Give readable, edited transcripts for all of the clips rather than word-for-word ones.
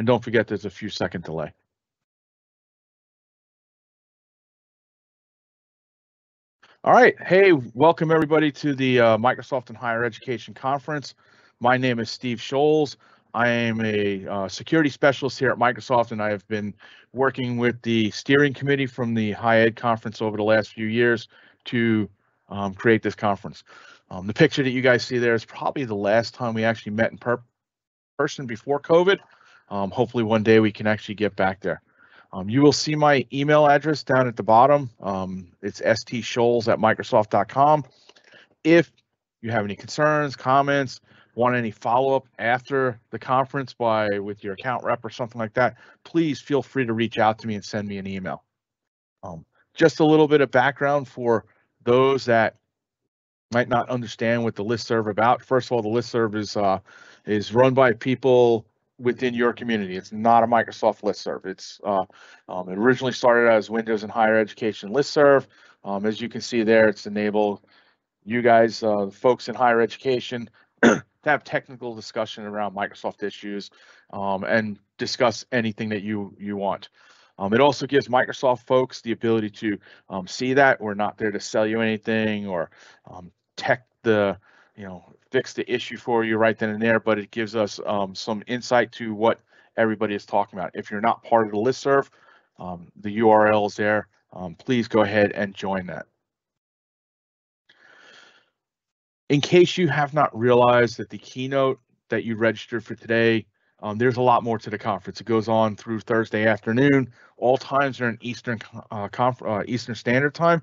And don't forget, there's a few second delay. All right. Hey, welcome everybody to the Microsoft and Higher Education Conference. My name is Steve Scholes. I am a security specialist here at Microsoft, and I have been working with the steering committee from the High Ed Conference over the last few years to create this conference. The picture that you guys see there is probably the last time we actually met in person before COVID. Hopefully one day we can actually get back there. You will see my email address down at the bottom. It's stscholes@microsoft.com. If you have any concerns, comments, want any follow-up after the conference with your account rep or something like that, please feel free to reach out to me and send me an email. Just a little bit of background for those that might not understand what the listserv about. First of all, the listserv is run by people within your community. It's not a Microsoft listserv. It originally started as Windows and Higher Education listserv. As you can see there, it's enabled you guys, folks in higher education, to have technical discussion around Microsoft issues and discuss anything that you want. It also gives Microsoft folks the ability to see that we're not there to sell you anything or fix the issue for you right then and there, but it gives us some insight to what everybody is talking about. If you're not part of the listserv, the URL is there. Please go ahead and join that. In case you have not realized that the keynote that you registered for today, there's a lot more to the conference. It goes on through Thursday afternoon. All times are in Eastern Standard Time.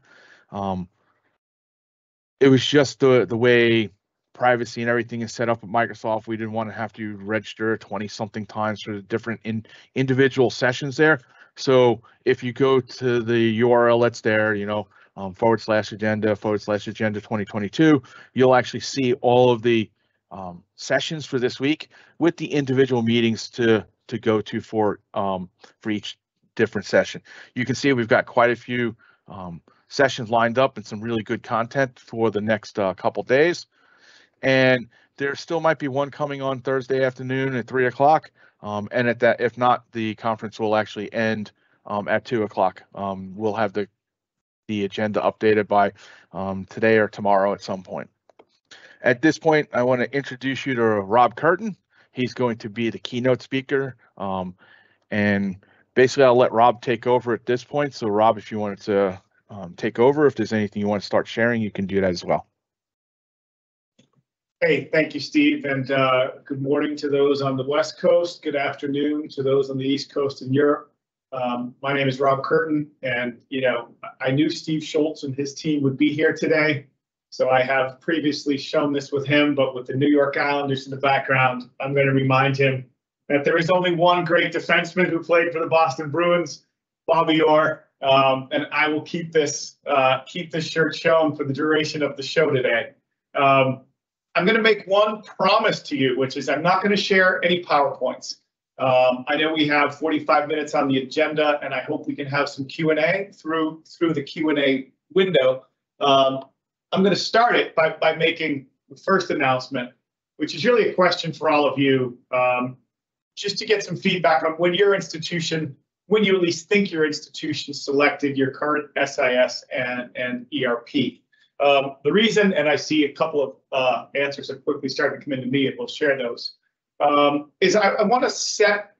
It was just the way privacy and everything is set up at Microsoft. We didn't want to have to register 20-something times for the different individual sessions there. So if you go to the URL that's there, /agenda /agenda 2022, you'll actually see all of the sessions for this week with the individual meetings to go to for each different session. You can see we've got quite a few sessions lined up and some really good content for the next couple days. And there still might be one coming on Thursday afternoon at 3 o'clock. And at that, if not, the conference will actually end at 2 o'clock. We'll have the agenda updated by today or tomorrow at some point. At this point, I want to introduce you to Rob Curtin. He's going to be the keynote speaker. And basically, I'll let Rob take over at this point. So Rob, if you wanted to take over, if there's anything you want to start sharing, you can do that as well. Hey, thank you, Steve, and good morning to those on the West Coast. Good afternoon to those on the East Coast in Europe. My name is Rob Curtin, and I knew Steve Schultz and his team would be here today, so I have previously shown this with him, but with the New York Islanders in the background, I'm going to remind him that there is only one great defenseman who played for the Boston Bruins, Bobby Orr, and I will keep this shirt shown for the duration of the show today. I'm going to make one promise to you, which is I'm not going to share any PowerPoints. I know we have 45 minutes on the agenda, and I hope we can have some Q&A through the Q&A window. I'm going to start it by making the first announcement, which is really a question for all of you, just to get some feedback on when you at least think your institution selected your current SIS and ERP. The reason, and I see a couple of answers that quickly started to come into me, and we'll share those, is I want to set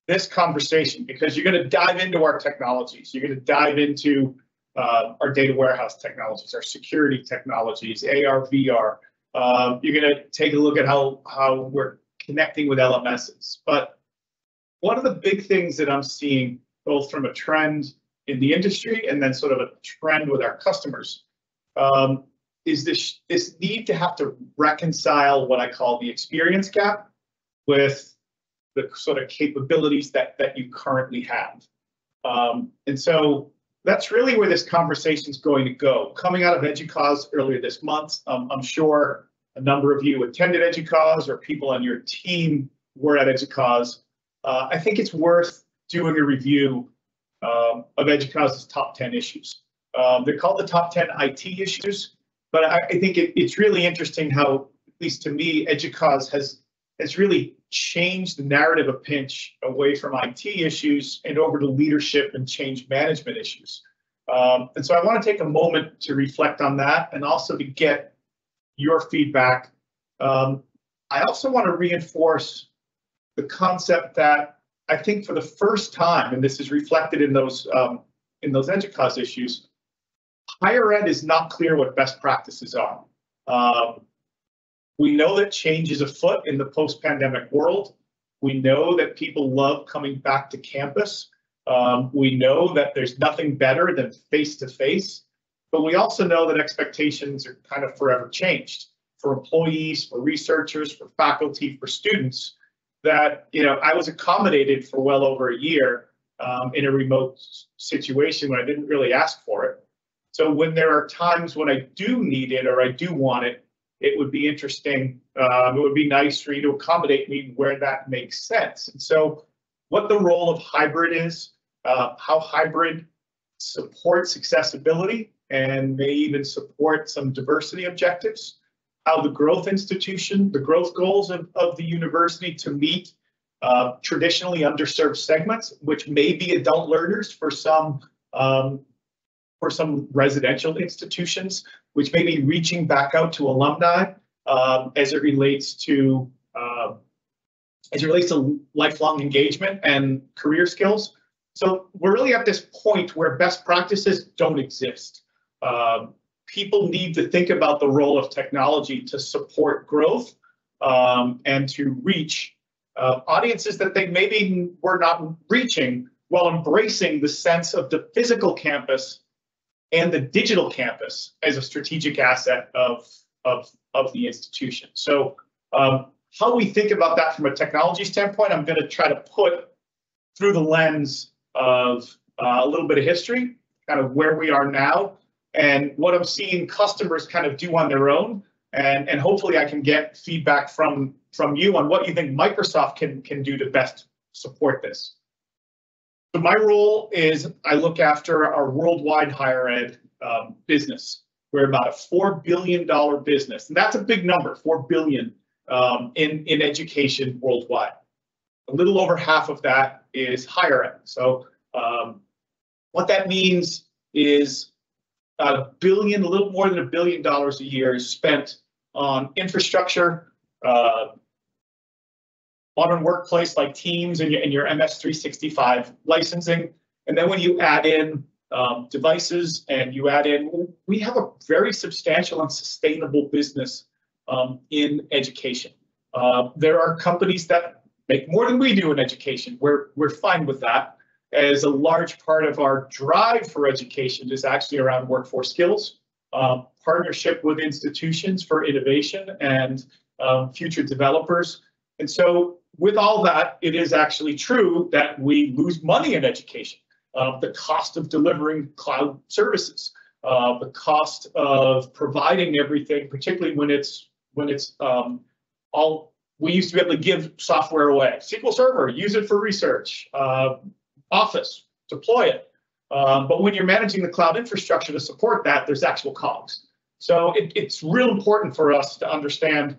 this conversation because you're going to dive into our technologies. You're going to dive into our data warehouse technologies, our security technologies, AR, VR. You're going to take a look at how we're connecting with LMSs. But one of the big things that I'm seeing, both from a trend in the industry and then sort of a trend with our customers, is this need to have to reconcile what I call the experience gap with the sort of capabilities that you currently have. And so that's really where this conversation is going to go. Coming out of EDUCAUSE earlier this month, I'm sure a number of you attended EDUCAUSE or people on your team were at EDUCAUSE. I think it's worth doing a review of EDUCAUSE's top 10 issues. They're called the top 10 IT issues, but I think it's really interesting how, at least to me, EDUCAUSE has has really changed the narrative of pinch away from IT issues and over to leadership and change management issues. And so I want to take a moment to reflect on that and also to get your feedback. I also want to reinforce the concept that I think for the first time, and this is reflected in those EDUCAUSE issues, higher ed is not clear what best practices are. We know that change is afoot in the post-pandemic world. We know that people love coming back to campus. We know that there's nothing better than face-to-face, but we also know that expectations are kind of forever changed for employees, for researchers, for faculty, for students, that, you know, I was accommodated for well over a year in a remote situation when I didn't really ask for it. So when there are times when I do need it or I do want it, it would be interesting. It would be nice for you to accommodate me where that makes sense. And so what the role of hybrid is, how hybrid supports accessibility and may even support some diversity objectives, how the growth institution, the growth goals of the university to meet traditionally underserved segments, which may be adult learners for some residential institutions, which may be reaching back out to alumni as it relates to lifelong engagement and career skills. So we're really at this point where best practices don't exist. People need to think about the role of technology to support growth and to reach audiences that they maybe were not reaching, while embracing the sense of the physical campus and the digital campus as a strategic asset of the institution. So how we think about that from a technology standpoint, I'm going to try to put through the lens of a little bit of history, kind of where we are now, and what I'm seeing customers kind of do on their own, and hopefully I can get feedback from you on what you think Microsoft can do to best support this. So my role is I look after our worldwide higher ed business. We're about a $4 billion business, and that's a big number, 4 billion in education worldwide. A little over half of that is higher ed. So what that means is a little more than $1 billion a year is spent on infrastructure, modern workplace like Teams and your MS 365 licensing. And then when you add in devices and you add in, we have a very substantial and sustainable business in education. There are companies that make more than we do in education. We're fine with that, as a large part of our drive for education is actually around workforce skills, partnership with institutions for innovation and future developers. And so with all that, it is actually true that we lose money in education. The cost of delivering cloud services, the cost of providing everything, particularly when it's all, we used to be able to give software away. SQL Server, use it for research. Office, deploy it. But when you're managing the cloud infrastructure to support that, there's actual costs. So it's real important for us to understand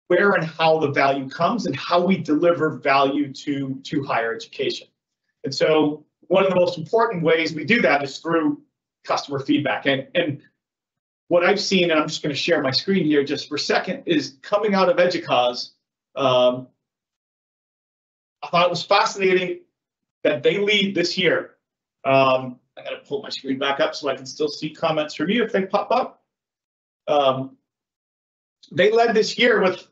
where and how the value comes and how we deliver value to higher education. And so one of the most important ways we do that is through customer feedback. And what I've seen, and I'm just going to share my screen here just for a second, is coming out of EDUCAUSE, I thought it was fascinating that they lead this year. I got to pull my screen back up so I can still see comments from you if they pop up. They led this year with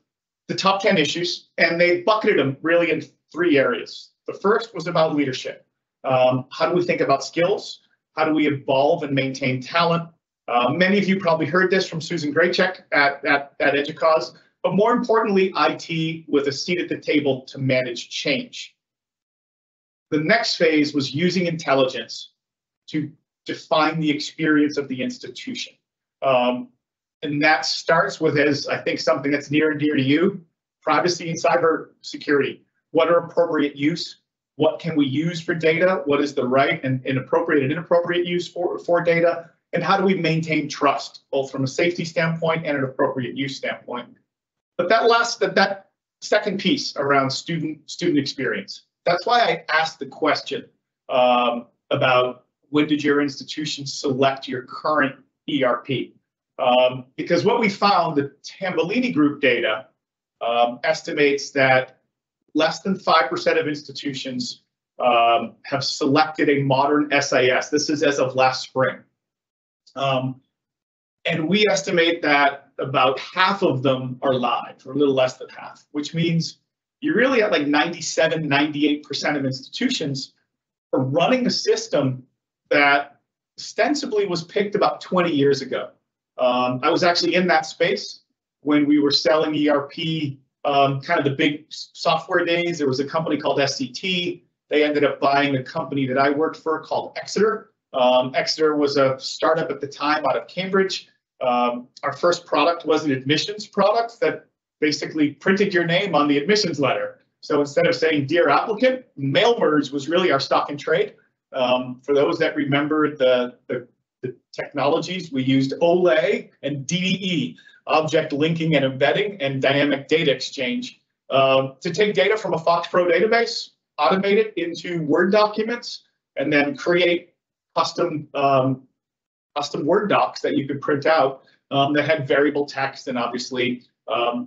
the top 10 issues, and they bucketed them really in 3 areas. The first was about leadership. How do we think about skills? How do we evolve and maintain talent? Many of you probably heard this from Susan Graycheck at EDUCAUSE, but more importantly, IT with a seat at the table to manage change. The next phase was using intelligence to define the experience of the institution. And that starts with, as I think, something that's near and dear to you, privacy and cyber security. What are appropriate use? What can we use for data? What is the right and inappropriate and inappropriate use for data? And how do we maintain trust, both from a safety standpoint and an appropriate use standpoint? But that second piece around student experience. That's why I asked the question about when did your institution select your current ERP? Because what we found, the Tambellini Group data estimates that less than 5% of institutions have selected a modern SIS. This is as of last spring. And we estimate that about half of them are live, or a little less than half, which means you're really at like 97, 98% of institutions are running a system that ostensibly was picked about 20 years ago. I was actually in that space when we were selling ERP, kind of the big software days. There was a company called SCT. They ended up buying a company that I worked for called Exeter. Exeter was a startup at the time out of Cambridge. Our first product was an admissions product that basically printed your name on the admissions letter. So instead of saying "Dear applicant," mail merge was really our stock and trade. For those that remember the technologies, we used OLE and DDE, object linking and embedding, and dynamic data exchange, to take data from a Fox Pro database, automate it into Word documents, and then create custom Word docs that you could print out that had variable text and obviously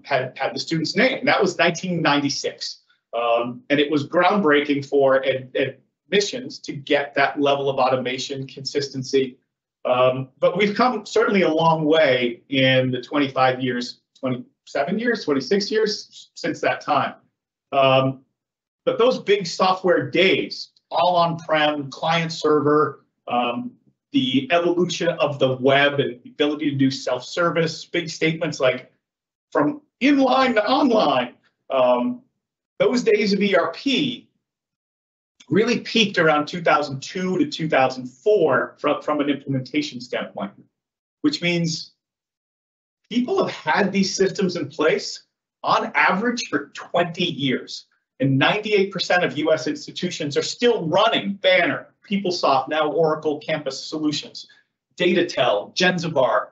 had the student's name. That was 1996. And it was groundbreaking for admissions to get that level of automation consistency. But we've come certainly a long way in the 25 years, 27 years, 26 years since that time. But those big software days, all on-prem, client server, the evolution of the web and the ability to do self-service, big statements like from inline to online, those days of ERP really peaked around 2002 to 2004 from an implementation standpoint, which means people have had these systems in place on average for 20 years. And 98% of US institutions are still running Banner, PeopleSoft, now Oracle Campus Solutions, DataTel, Genzabar.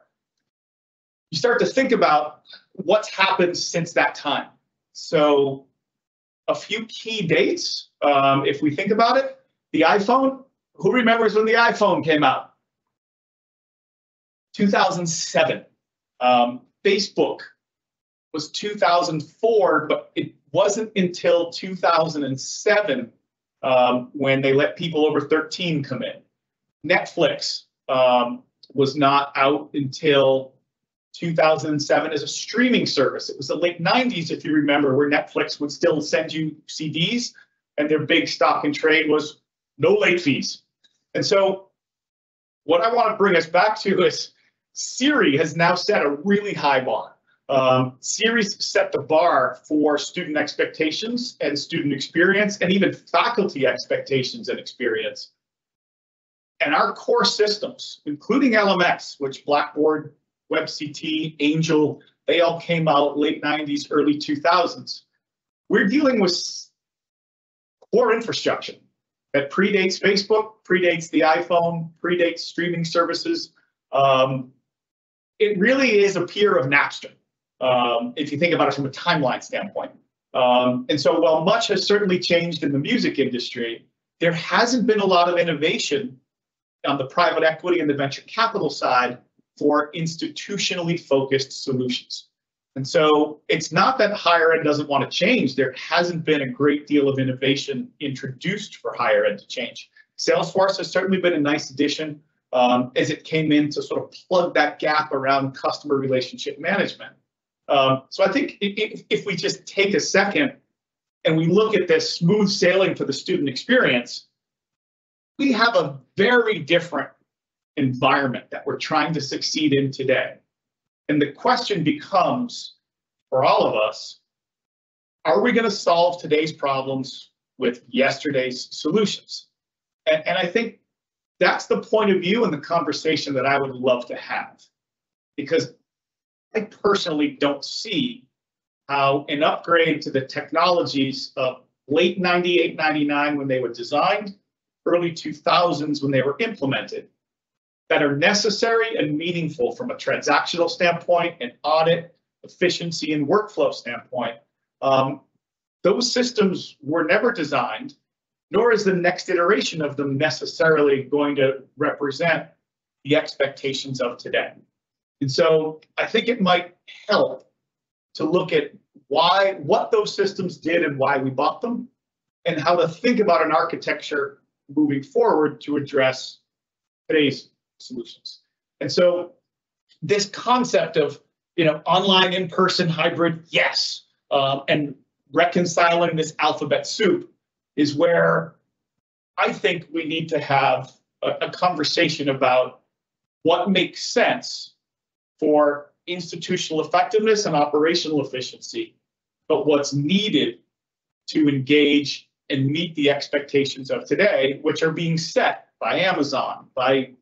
You start to think about what's happened since that time. So a few key dates, if we think about it, the iPhone, who remembers when the iPhone came out? 2007. Facebook was 2004, but it wasn't until 2007 when they let people over 13 come in. Netflix was not out until 2007 as a streaming service. It was the late 90s, if you remember, where Netflix would still send you CDs, and their big stock and trade was no late fees. And so what I want to bring us back to is Siri has now set a really high bar. Siri's set the bar for student expectations and student experience, and even faculty expectations and experience. And our core systems, including LMS, which Blackboard, WebCT, Angel, they all came out late 90s, early 2000s. We're dealing with core infrastructure that predates Facebook, predates the iPhone, predates streaming services. It really is a peer of Napster, if you think about it from a timeline standpoint. And so while much has certainly changed in the music industry, there hasn't been a lot of innovation on the private equity and the venture capital side for institutionally focused solutions. And so it's not that higher ed doesn't want to change. There hasn't been a great deal of innovation introduced for higher ed to change. Salesforce has certainly been a nice addition as it came in to sort of plug that gap around customer relationship management. So I think if we just take a second and we look at this smooth sailing for the student experience, we have a very different environment that we're trying to succeed in today. And the question becomes, for all of us, are we going to solve today's problems with yesterday's solutions? And I think that's the point of view and the conversation that I would love to have, because I personally don't see how an upgrade to the technologies of late 98, 99 when they were designed, early 2000s when they were implemented, that are necessary and meaningful from a transactional standpoint and audit, efficiency, and workflow standpoint, Those systems were never designed, nor is the next iteration of them necessarily going to represent the expectations of today. And so I think it might help to look at what those systems did and why we bought them, and how to think about an architecture moving forward to address today's solutions. And so this concept of, online, in-person, hybrid, yes, and reconciling this alphabet soup is where I think we need to have a conversation about what makes sense for institutional effectiveness and operational efficiency, but what's needed to engage and meet the expectations of today, which are being set by Amazon, by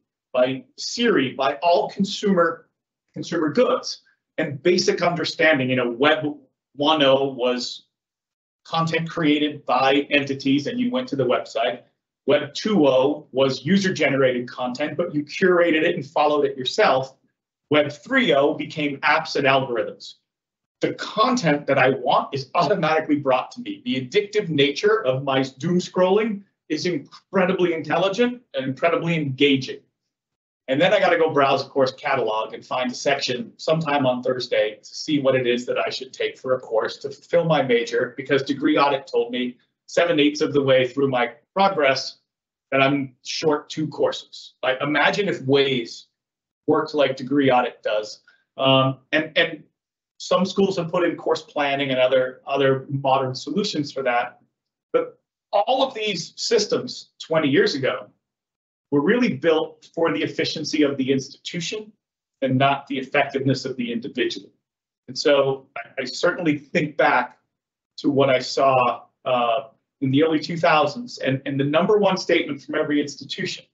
Siri, by all consumer goods. And basic understanding, Web 1.0 was content created by entities and you went to the website. Web 2.0 was user-generated content, but you curated it and followed it yourself. Web 3.0 became apps and algorithms. The content that I want is automatically brought to me. The addictive nature of my doom scrolling is incredibly intelligent and incredibly engaging. And then I got to go browse a course catalog and find a section sometime on Thursday to see what it is that I should take for a course to fulfill my major, because Degree Audit told me 7/8 of the way through my progress that I'm short 2 courses. Like, imagine if Waze worked like Degree Audit does. And some schools have put in course planning and other modern solutions for that. But all of these systems 20 years ago were really built for the efficiency of the institution and not the effectiveness of the individual. And so I certainly think back to what I saw in the early 2000s, and the number one statement from every institution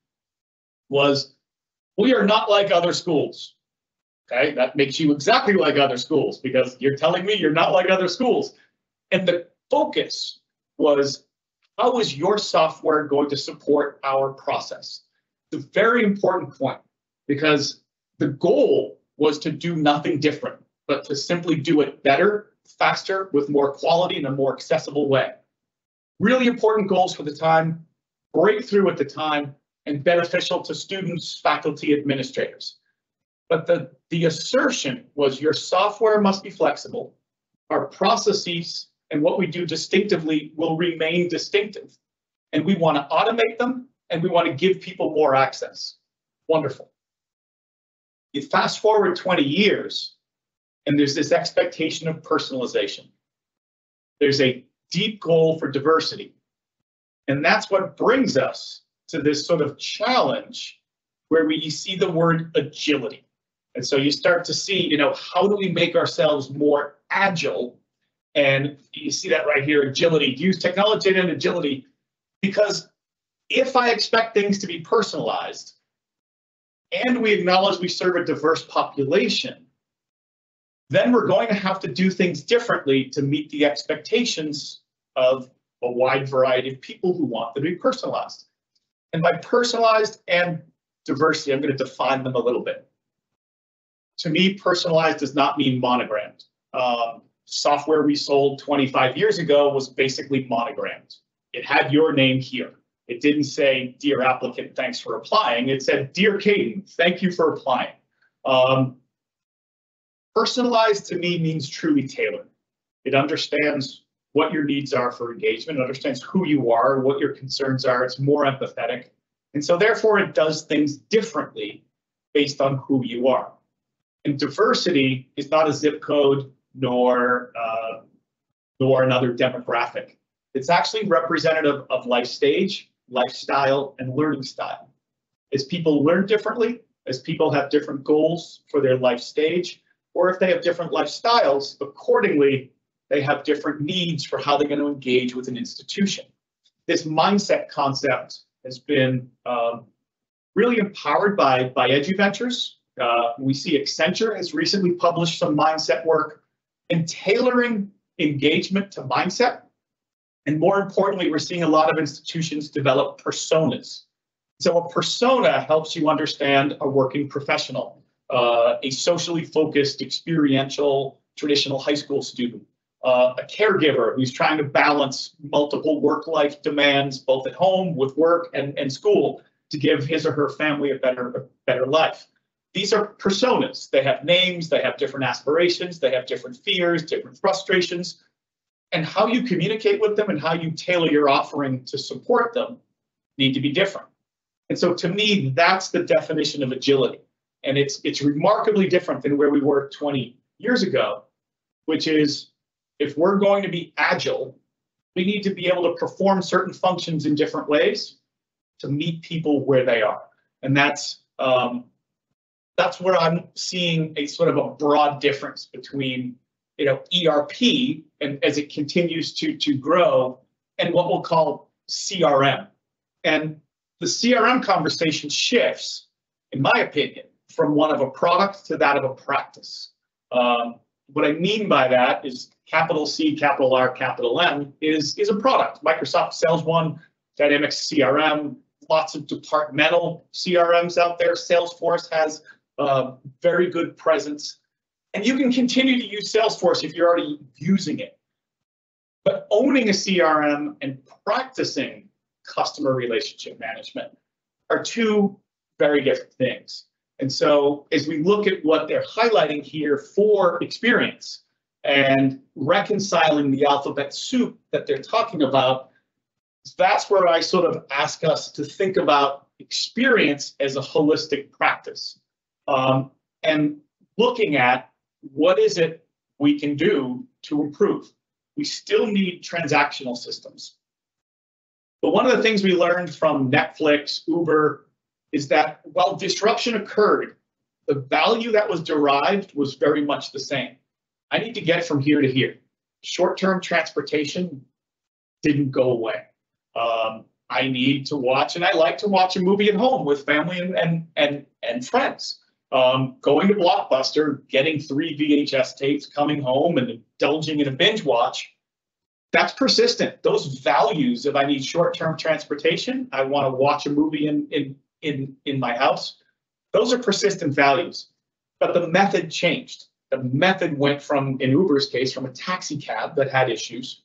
was, we are not like other schools. Okay, that makes you exactly like other schools, because you're telling me you're not like other schools. And the focus was, how is your software going to support our process? It's a very important point, because the goal was to do nothing different, but to simply do it better, faster, with more quality in a more accessible way. Really important goals for the time, breakthrough at the time, and beneficial to students, faculty, administrators. But the assertion was, your software must be flexible. Our processes and what we do distinctively will remain distinctive. And we want to automate them, and we want to give people more access. Wonderful. You fast forward 20 years, and there's this expectation of personalization. There's a deep goal for diversity. And that's what brings us to this sort of challenge where you see the word agility. And so you start to see, how do we make ourselves more agile? And you see that right here, agility, use technology and agility, because if I expect things to be personalized and we acknowledge we serve a diverse population, then we're going to have to do things differently to meet the expectations of a wide variety of people who want them to be personalized. And by personalized and diversity, I'm going to define them a little bit. To me, personalized does not mean monogrammed. Software we sold 25 years ago was basically monogrammed. It had your name here. It didn't say, dear applicant, thanks for applying. It said, dear Caden, thank you for applying. Personalized to me means truly tailored. It understands what your needs are for engagement, understands who you are, what your concerns are. It's more empathetic. And so therefore it does things differently based on who you are. And diversity is not a zip code nor another demographic. It's actually representative of life stage, lifestyle, and learning style. As people learn differently, as people have different goals for their life stage, or if they have different lifestyles, accordingly, they have different needs for how they're going to engage with an institution. This mindset concept has been really empowered by EduVentures. We see Accenture has recently published some mindset work in tailoring engagement to mindset. And more importantly, we're seeing a lot of institutions develop personas. So a persona helps you understand a working professional, a socially focused, experiential, traditional high school student, a caregiver who's trying to balance multiple work-life demands, both at home with work and school, to give his or her family a better life. These are personas. They have names, they have different aspirations, they have different fears, different frustrations, and how you communicate with them and how you tailor your offering to support them need to be different. And so to me, that's the definition of agility. And it's remarkably different than where we were 20 years ago, which is, if we're going to be agile, we need to be able to perform certain functions in different ways to meet people where they are. And that's where I'm seeing a sort of a broad difference between, ERP and as it continues to grow, and what we'll call CRM. And the CRM conversation shifts, in my opinion, from one of a product to that of a practice. What I mean by that is capital C, capital R, capital M is a product. Microsoft sells one, Dynamics CRM, lots of departmental CRMs out there. Salesforce has a very good presence. And you can continue to use Salesforce if you're already using it. But owning a CRM and practicing customer relationship management are two very different things. And so as we look at what they're highlighting here for experience and reconciling the alphabet soup that they're talking about, that's where I sort of ask us to think about experience as a holistic practice, and looking at what is it we can do to improve. We still need transactional systems. But one of the things we learned from Netflix, Uber, is that while disruption occurred, the value that was derived was very much the same. I need to get from here to here. Short-term transportation didn't go away. I need to watch, and I like to watch a movie at home with family and friends. Going to Blockbuster, getting 3 VHS tapes, coming home and indulging in a binge watch, that's persistent. Those values, if I need short-term transportation, I want to watch a movie in my house, those are persistent values. But the method changed. The method went from, in Uber's case, from a taxi cab that had issues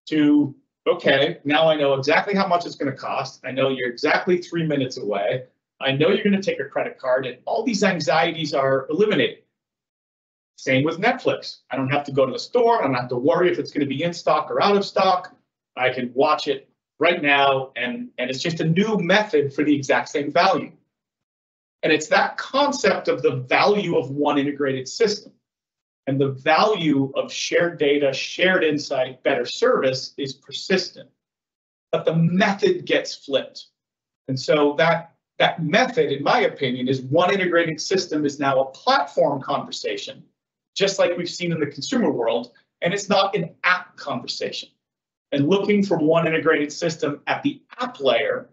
to, okay, now I know exactly how much it's going to cost. I know you're exactly 3 minutes away. I know you're going to take a credit card, and all these anxieties are eliminated. Same with Netflix. I don't have to go to the store. I don't have to worry if it's going to be in stock or out of stock. I can watch it right now, and it's just a new method for the exact same value. And it's that concept of the value of one integrated system and the value of shared data, shared insight, better service is persistent. But the method gets flipped. And so that method, in my opinion, is one integrated system is now a platform conversation, just like we've seen in the consumer world, and it's not an app conversation. And looking for one integrated system at the app layer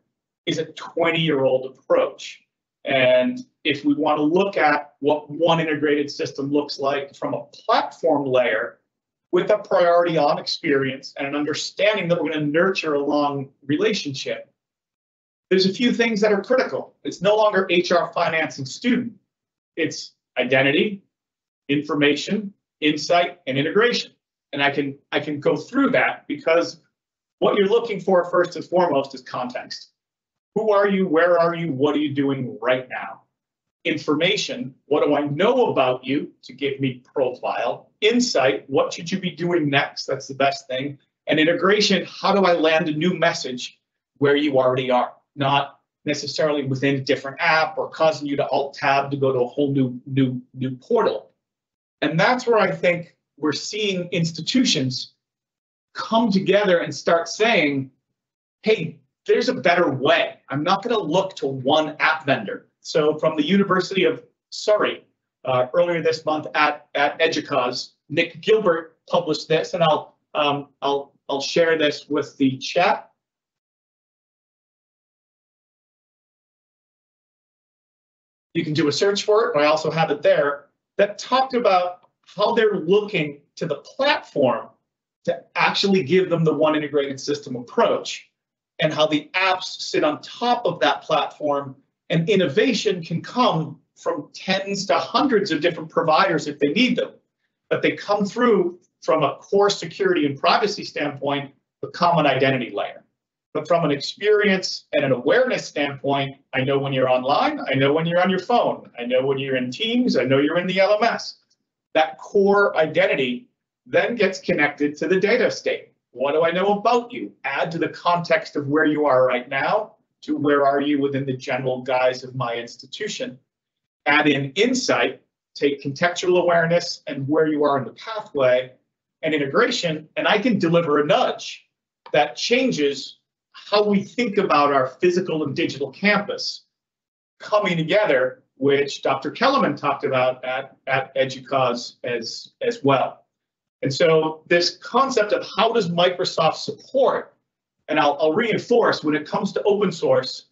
is a 20-year-old approach. And if we want to look at what one integrated system looks like from a platform layer with a priority on experience and an understanding that we're going to nurture a long relationship, there's a few things that are critical. It's no longer HR, finance, and student. It's identity, information, insight, and integration. And I can go through that because what you're looking for first and foremost is context. Who are you? Where are you? What are you doing right now? Information, what do I know about you to give me profile? Insight, what should you be doing next? That's the best thing. And integration, how do I land a new message where you already are? Not necessarily within a different app or causing you to alt-tab to go to a whole new portal. And that's where I think we're seeing institutions come together and start saying, hey, there's a better way. I'm not going to look to one app vendor. So from the University of Surrey, earlier this month at Educause, Nick Gilbert published this, and I'll share this with the chat. You can do a search for it, but I also have it there, that talked about how they're looking to the platform to actually give them the one integrated system approach, and how the apps sit on top of that platform, and innovation can come from tens to hundreds of different providers if they need them. But they come through from a core security and privacy standpoint, a common identity layer. But from an experience and an awareness standpoint, I know when you're online, I know when you're on your phone, I know when you're in Teams, I know you're in the LMS. That core identity then gets connected to the data estate. What do I know about you? Add to the context of where you are right now to where are you within the general guise of my institution. Add in insight, take contextual awareness and where you are in the pathway and integration, and I can deliver a nudge that changes how we think about our physical and digital campus coming together, which Dr. Kellerman talked about at EDUCAUSE as well. And so this concept of how does Microsoft support, and I'll reinforce when it comes to open source,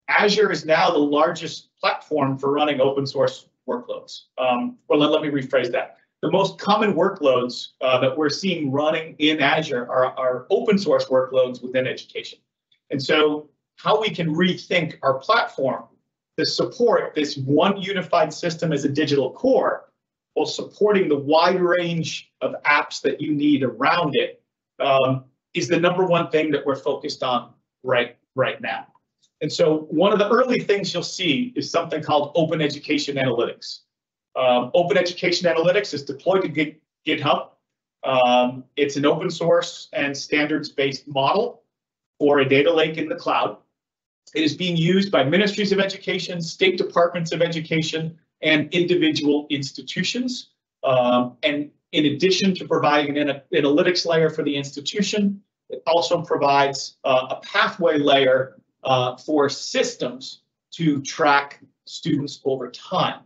Azure is now the largest platform for running open source workloads. Let me rephrase that. The most common workloads that we're seeing running in Azure are open source workloads within education. And so how we can rethink our platform to support this one unified system as a digital core while supporting the wide range of apps that you need around it is the number one thing that we're focused on right now. And so one of the early things you'll see is something called Open Education Analytics. Open Education Analytics is deployed to GitHub. It's an open source and standards-based model for a data lake in the cloud. It is being used by ministries of education, state departments of education, and individual institutions. And in addition to providing an analytics layer for the institution, it also provides a pathway layer for systems to track students over time.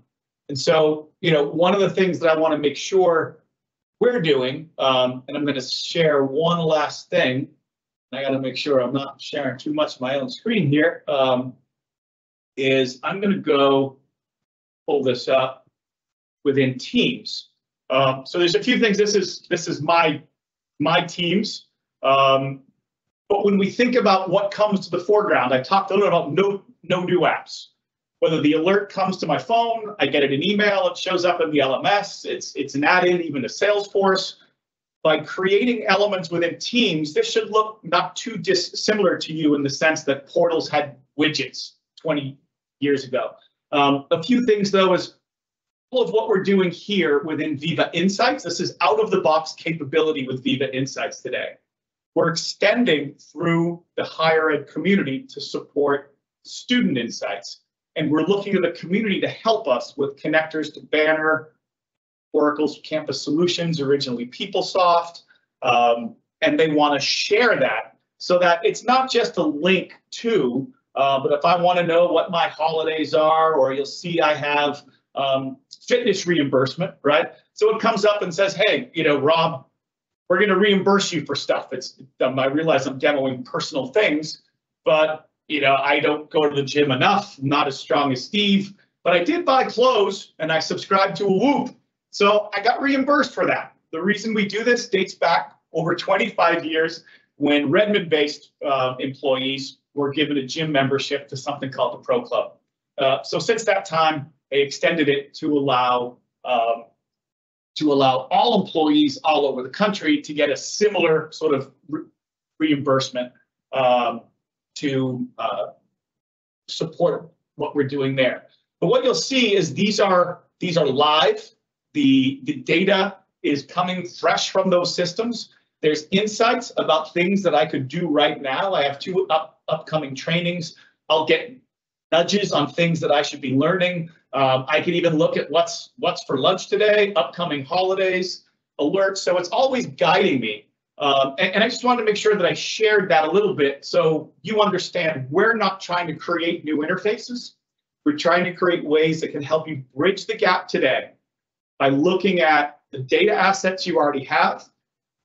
And so, one of the things that I want to make sure we're doing, and I'm going to share one last thing, and I got to make sure I'm not sharing too much of my own screen here, is I'm going to go pull this up within Teams. So there's a few things. This is my Teams. But when we think about what comes to the foreground, I talked a little about no new apps. Whether the alert comes to my phone, I get it in email, it shows up in the LMS, it's an add-in even to Salesforce. By creating elements within Teams, this should look not too dissimilar to you in the sense that portals had widgets 20 years ago. A few things though is all of what we're doing here within Viva Insights. This is out-of-the-box capability with Viva Insights today. We're extending through the higher ed community to support student insights. And we're looking to the community to help us with connectors to Banner, Oracle's Campus Solutions, originally PeopleSoft, and they want to share that so that it's not just a link to, but if I want to know what my holidays are, or you'll see I have fitness reimbursement, right? So it comes up and says, hey, Rob, we're going to reimburse you for stuff. I realize I'm demoing personal things, but I don't go to the gym enough. I'm not as strong as Steve, but I did buy clothes and I subscribed to a Whoop. So I got reimbursed for that. The reason we do this dates back over 25 years when Redmond-based employees were given a gym membership to something called the Pro Club. So since that time, they extended it to allow all employees all over the country to get a similar sort of reimbursement to support what we're doing there. But what you'll see is these are live. The data is coming fresh from those systems. There's insights about things that I could do right now. I have two upcoming trainings. I'll get nudges on things that I should be learning. I can even look at what's for lunch today, upcoming holidays, alerts. So it's always guiding me. And I just wanted to make sure that I shared that a little bit so you understand we're not trying to create new interfaces. We're trying to create ways that can help you bridge the gap today by looking at the data assets you already have,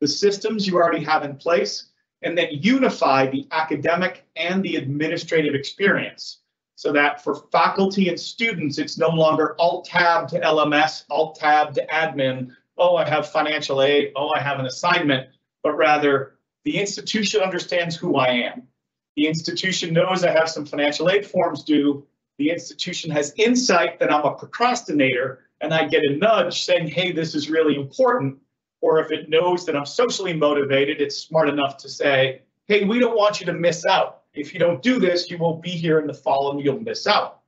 the systems you already have in place, and then unify the academic and the administrative experience so that for faculty and students, it's no longer Alt-Tab to LMS, Alt-Tab to admin, oh, I have financial aid, oh, I have an assignment, but rather the institution understands who I am. The institution knows I have some financial aid forms due. The institution has insight that I'm a procrastinator, and I get a nudge saying, hey, this is really important. or if it knows that I'm socially motivated, it's smart enough to say, hey, we don't want you to miss out. If you don't do this, you won't be here in the fall and you'll miss out.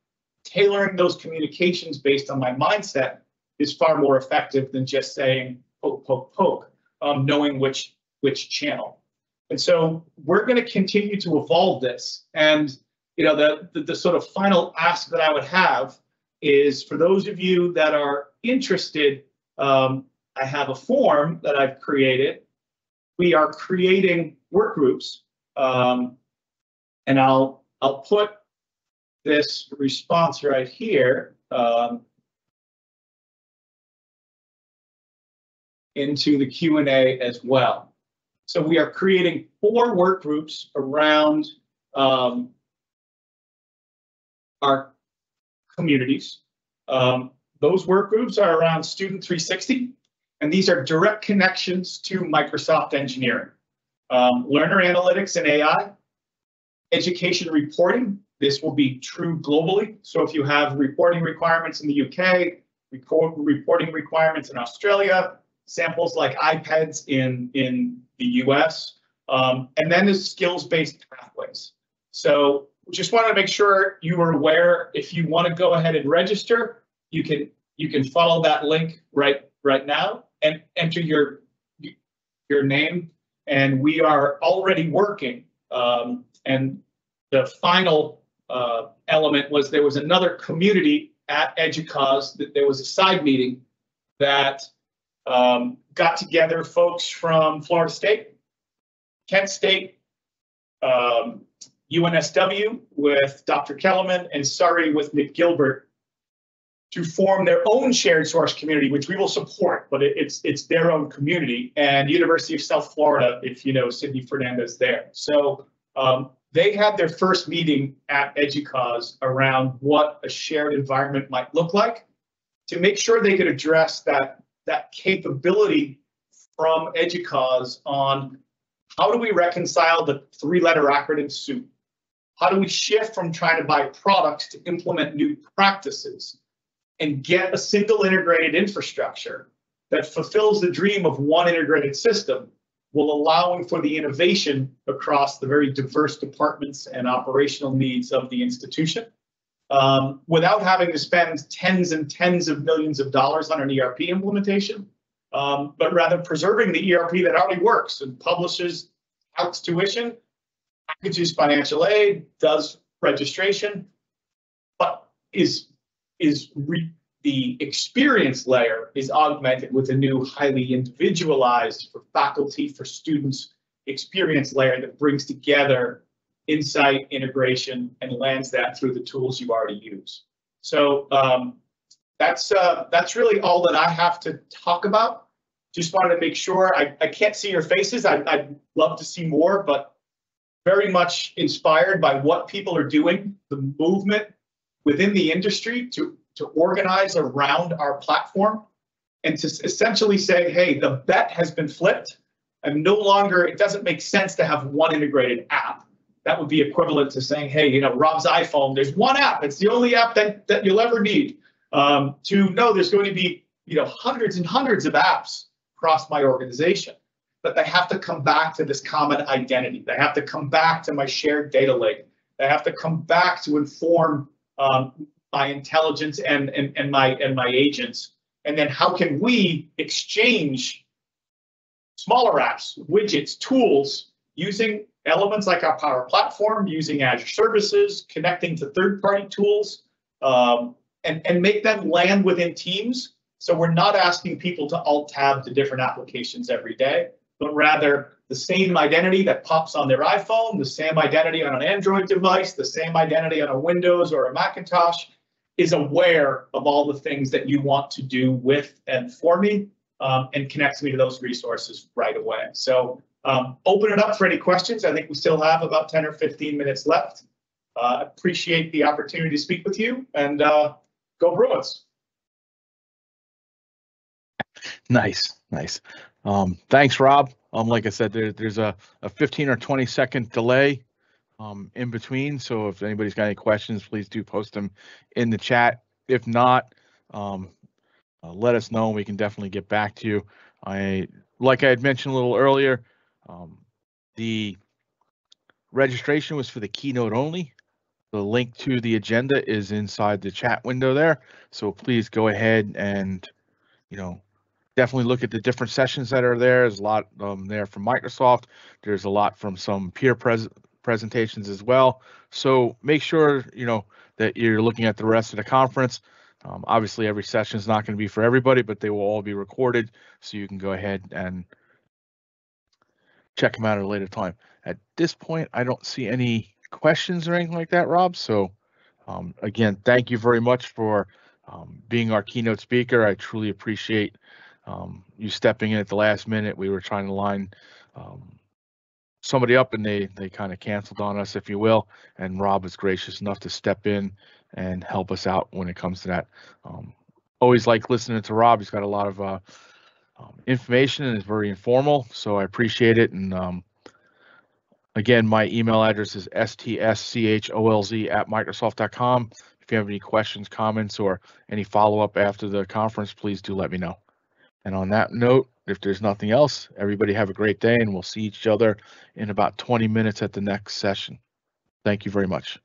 Tailoring those communications based on my mindset is far more effective than just saying poke, poke, poke, knowing which channel. And so we're going to continue to evolve this. And the sort of final ask that I would have is for those of you that are interested, I have a form that I've created. We are creating work groups, and I'll put this response right here into the Q&A as well. So we are creating 4 work groups around our communities. Those work groups are around Student 360, and these are direct connections to Microsoft engineering. Learner analytics and AI, education reporting. This will be true globally. So if you have reporting requirements in the UK, reporting requirements in Australia, samples like iPads in the US, and then there's skills-based pathways. So just wanted to make sure you were aware. If you want to go ahead and register, you can follow that link right now and enter your name. And we are already working. And the final element was there was another community at EDUCAUSE that there was a side meeting that got together folks from Florida State, Kent State, UNSW with Dr. Kellerman, and Surrey with Nick Gilbert to form their own shared source community, which we will support, but it's their own community, and University of South Florida, if you know Sydney Fernandez there. So they had their first meeting at EDUCAUSE around what a shared environment might look like to make sure they could address that capability from EDUCAUSE on how do we reconcile the 3-letter acronym soup? How do we shift from trying to buy products to implement new practices and get a single integrated infrastructure that fulfills the dream of one integrated system, while allowing for the innovation across the very diverse departments and operational needs of the institution, without having to spend tens and tens of millions of dollars on an ERP implementation, but rather preserving the ERP that already works and publishes, outs tuition, packages financial aid, does registration, but the experience layer is augmented with a new highly individualized for faculty, for students experience layer that brings together insight, integration, and lands that through the tools you already use. So that's really all that I have to talk about. Just wanted to make sure. I can't see your faces. I'd love to see more, but very much inspired by what people are doing, the movement within the industry to organize around our platform and to essentially say, hey, the bet has been flipped, and no longer, it doesn't make sense to have one integrated app. That would be equivalent to saying, hey, Rob's iPhone, there's one app, it's the only app that you'll ever need. No, there's going to be hundreds and hundreds of apps across my organization, but they have to come back to this common identity. They have to come back to my shared data lake. They have to come back to inform my intelligence and my agents. And then how can we exchange smaller apps, widgets, tools, using elements like our Power Platform, using Azure services, connecting to third-party tools, and make them land within teams. So we're not asking people to alt-tab to different applications every day, but rather the same identity that pops on their iPhone, the same identity on an Android device, the same identity on a Windows or a Macintosh, is aware of all the things that you want to do with and for me, and connects me to those resources right away. So open it up for any questions. I think we still have about 10 or 15 minutes left. Appreciate the opportunity to speak with you, and go Bruins. Nice. Thanks, Rob. Like I said, there's a 15 or 20 second delay in between. So if anybody's got any questions, please do post them in the chat. If not, let us know and we can definitely get back to you. Like I had mentioned a little earlier, the registration was for the keynote only. The link to the agenda is inside the chat window there. So please go ahead and, definitely look at the different sessions that are there. There's a lot there from Microsoft. There's a lot from some peer presentations as well. So make sure, that you're looking at the rest of the conference. Obviously, every session is not going to be for everybody, but they will all be recorded. So you can go ahead and check them out at a later time. At this point, I don't see any questions or anything like that, Rob. So again, thank you very much for being our keynote speaker. I truly appreciate you stepping in at the last minute. We were trying to line somebody up and they kind of canceled on us, if you will. And Rob was gracious enough to step in and help us out when it comes to that. Always like listening to Rob. He's got a lot of information and is very informal, so I appreciate it. And again, my email address is stscholz@microsoft.com. If you have any questions, comments, or any follow-up after the conference, please do let me know. And on that note, if there's nothing else, everybody have a great day, and we'll see each other in about 20 minutes at the next session. Thank you very much.